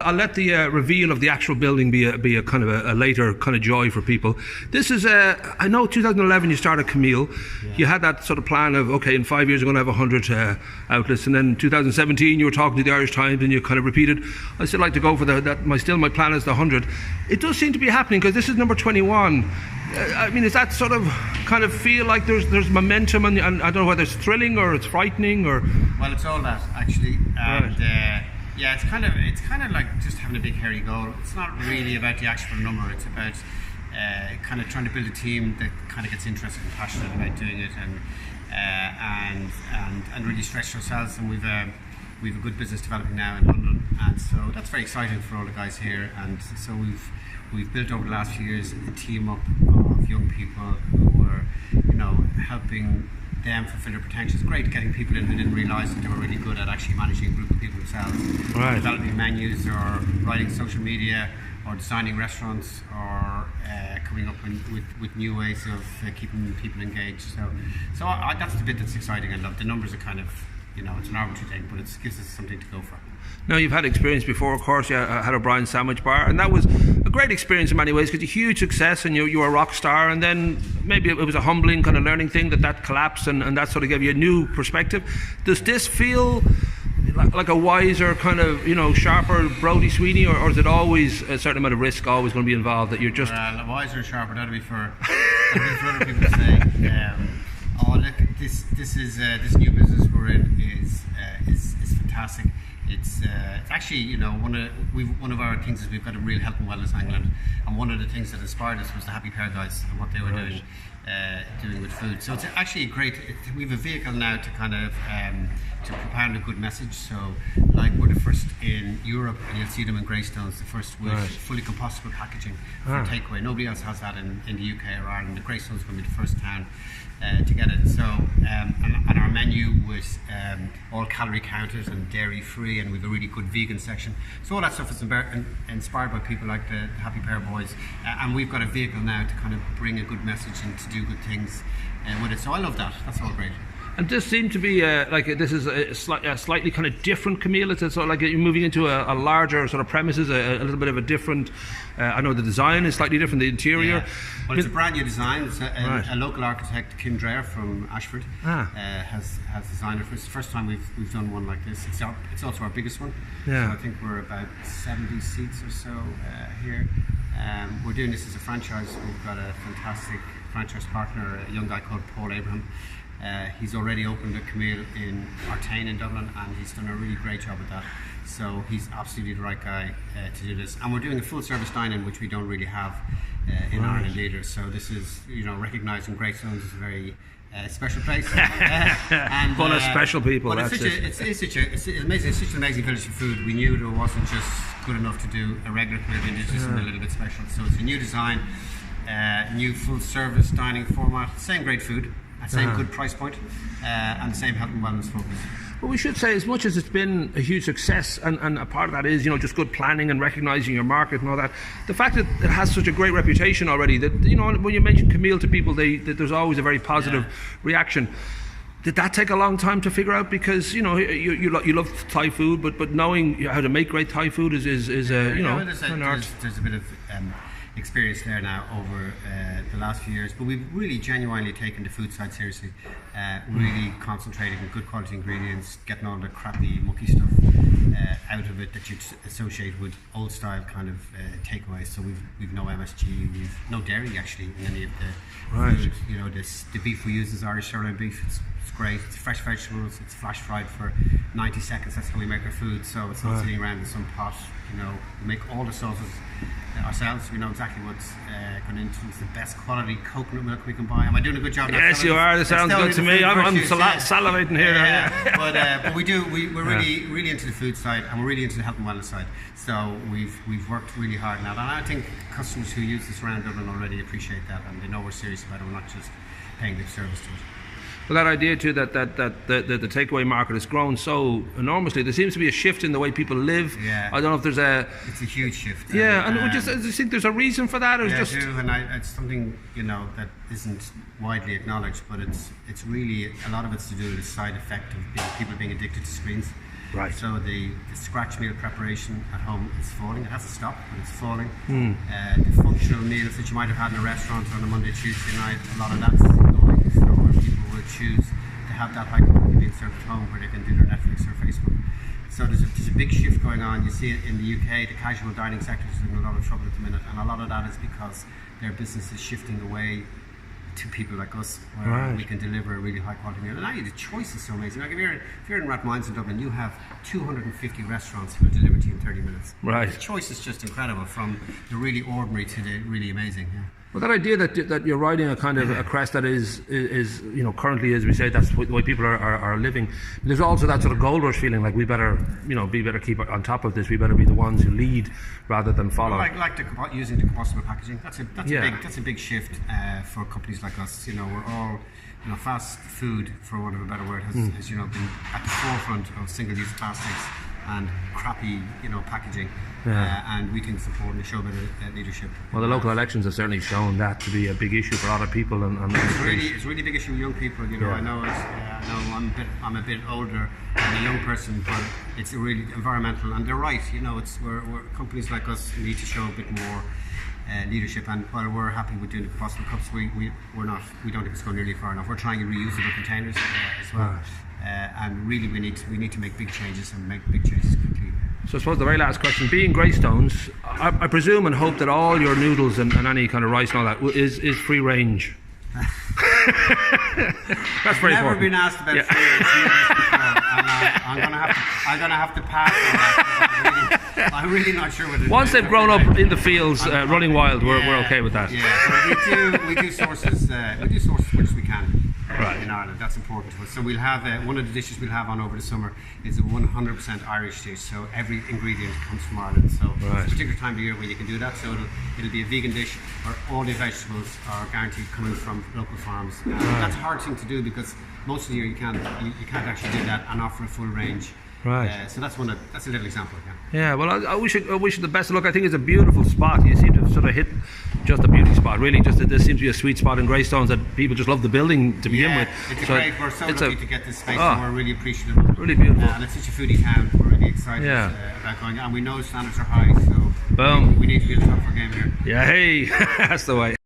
I'll let the reveal of the actual building be a kind of a later kind of joy for people. This is I know 2011 you started Camile. Yeah. You had that sort of plan of, okay, in 5 years I'm going to have 100 outlets, and then 2017 you were talking to the Irish Times and you kind of repeated, I still like to go for my plan is the 100. It does seem to be happening, because this is number 21. I mean, is that sort of kind of feel like there's momentum, and I don't know whether it's thrilling or it's frightening or... Well, it's all that, actually, and yeah, it's kind of like just having a big hairy goal. It's not really about the actual number. It's about kind of trying to build a team that kind of gets interested and passionate about doing it, and really stretch ourselves. And we've a good business developing now in London, and so that's very exciting for all the guys here. And so we've built over the last few years a team up of young people who are, helping them fulfill their potential. It's great getting people in who didn't realise that they were really good at actually managing a group of people themselves, right. Developing menus, or writing social media, or designing restaurants, or coming up with new ways of keeping people engaged. So that's the bit that's exciting. I love the numbers. Are kind of, it's an arbitrary thing, but it gives us something to go for. Now, you've had experience before, of course. You had O'Brien's Sandwich Bar, and that was a great experience in many ways, because a huge success, and you were a rock star, and then maybe it was a humbling kind of learning thing that collapsed, and that sort of gave you a new perspective. Does this feel like a wiser kind of, sharper Brody Sweeney, or is it always a certain amount of risk always going to be involved, that you're just... wiser and sharper, that'd be for other people to say. Look, this new business we're in is fantastic. It's actually, one of our things is we've got a real health and wellness angle, and one of the things that inspired us was the Happy Pear guys and what they were doing with food. So it's actually great. We have a vehicle now to kind of to propound a good message. So, like, we're the first in Europe, and you'll see them in Greystones, the first with fully compostable packaging for takeaway. Nobody else has that in the UK or Ireland. The Greystones is going to be the first town to get it. So, and our menu was all calorie counted and dairy free, and we have a really good vegan section. So all that stuff is inspired by people like the Happy Pear boys, and we've got a vehicle now to kind of bring a good message and to do good things with it. So I love that. That's all great. And this seemed to be this is a slightly kind of different Camile. It's sort of like you're moving into a larger sort of premises, a little bit of a different. I know the design is slightly different, the interior. Yeah. Well, it's a brand new design. It's a local architect, Kim Dreyer from Ashford, has designed it. It's the first time we've done one like this. It's also our biggest one. Yeah. So I think we're about 70 seats or so here. We're doing this as a franchise. We've got a fantastic franchise partner, a young guy called Paul Abraham. He's already opened a Camile in Artane in Dublin, and he's done a really great job at that. So he's absolutely the right guy to do this. And we're doing a full service dine-in, which we don't really have in Ireland either. So this is, recognising Greystones is a very special place. And full of special people. But it's amazing. It's such an amazing village for food. We knew there wasn't just good enough to do a regular Camile. It's just something a little bit special. So it's a new design, new full service dining format, same great food. Same good price point, and the same health and wellness focus. Well, we should say, as much as it's been a huge success, and a part of that is, just good planning and recognising your market and all that, the fact that it has such a great reputation already, that, when you mention Camile to people, there's always a very positive reaction. Did that take a long time to figure out? Because, you love Thai food, but knowing how to make great Thai food is there's a bit of experience there now over the last few years, but we've really genuinely taken the food side seriously, really concentrating on good quality ingredients, getting all the crappy mucky stuff out of it that you'd associate with old style kind of takeaways. So we've no MSG, we've no dairy actually in any of the food. The beef we use is Irish sirloin beef. It's great. It's fresh vegetables. It's flash fried for 90 seconds. That's how we make our food. So it's not sitting around in some pot. We make all the sauces ourselves. We know exactly what's going into it. It's the best quality coconut milk we can buy. Am I doing a good job? Yes, you are. That sounds good to me. I'm salivating here. But we're really into the food side, and we're really into the health and wellness side. So we've worked really hard now, and I think customers who use this around Dublin already appreciate that, and they know we're serious about it. We're not just paying lip service to it. Well, that idea too that the takeaway market has grown so enormously. There seems to be a shift in the way people live. Yeah. I don't know if there's It's a huge shift. Yeah, and I just think there's a reason for that. Or I do, and it's something that isn't widely acknowledged, but it's really a lot of it's to do with the side effect of people being addicted to screens. Right. So the scratch meal preparation at home is falling. It has to stop, but it's falling. The functional meals that you might have had in a restaurant on a Monday, Tuesday night, a lot of that's going. So where people will choose to have that high quality being served at home where they can do their Netflix or Facebook. So there's a big shift going on. You see it in the UK, the casual dining sector is in a lot of trouble at the minute, and a lot of that is because their business is shifting away to people like us, where we can deliver a really high quality meal. And now the choice is so amazing. Like if you're in Rathmines in Dublin, you have 250 restaurants who will deliver to you in 30 minutes. Right. The choice is just incredible, from the really ordinary to the really amazing. Yeah. Well, that idea that you're riding a kind of a crest that is currently, as we say, that's the way people are living. There's also that sort of gold rush feeling, like we better keep on top of this. We better be the ones who lead rather than follow. Like using the compostable packaging. That's a big shift for companies like us. We're all, fast food, for want of a better word, has been at the forefront of single-use plastics and crappy, packaging. And we can support and show a bit of leadership. Well, the local elections have certainly shown that to be a big issue for a lot of people, and it's a really big issue with young people. I know I'm a bit older than a young person, but it's a really environmental, and they're right. We're companies like us need to show a bit more leadership. And while we're happy with doing the compostable cups, we don't think it's going nearly far enough. We're trying reusable containers as well, and really we need to make big changes and make big changes quickly. So I suppose the very last question, being Greystones, I presume and hope that all your noodles and any kind of rice and all that is free range. That's very important. Never been asked about free range before, and I'm gonna have to pass on that. I'm really not sure what it is. Once they've grown up in the fields, running wild, we're okay with that. Yeah, but we do sources which we can. Right. In Ireland, that's important to us. So we'll have one of the dishes we'll have on over the summer is a 100% Irish dish. So every ingredient comes from Ireland. So it's a particular time of year when you can do that. So it'll be a vegan dish where all the vegetables are guaranteed coming from local farms. That's a hard thing to do because most of the year you can't actually do that and offer a full range. Right. So that's a little example. Yeah. Well, I wish you the best of luck. I think it's a beautiful spot. You seem to have sort of hit just a beauty spot. Really, there seems to be a sweet spot in Greystones that people just love the building to begin with. We're so lucky to get this space, and we're really appreciative. Really beautiful. And it's such a foodie town. We're really excited about going. And we know standards are high, so boom. We need to be at the top of our game here. Yeah. Hey, that's the way.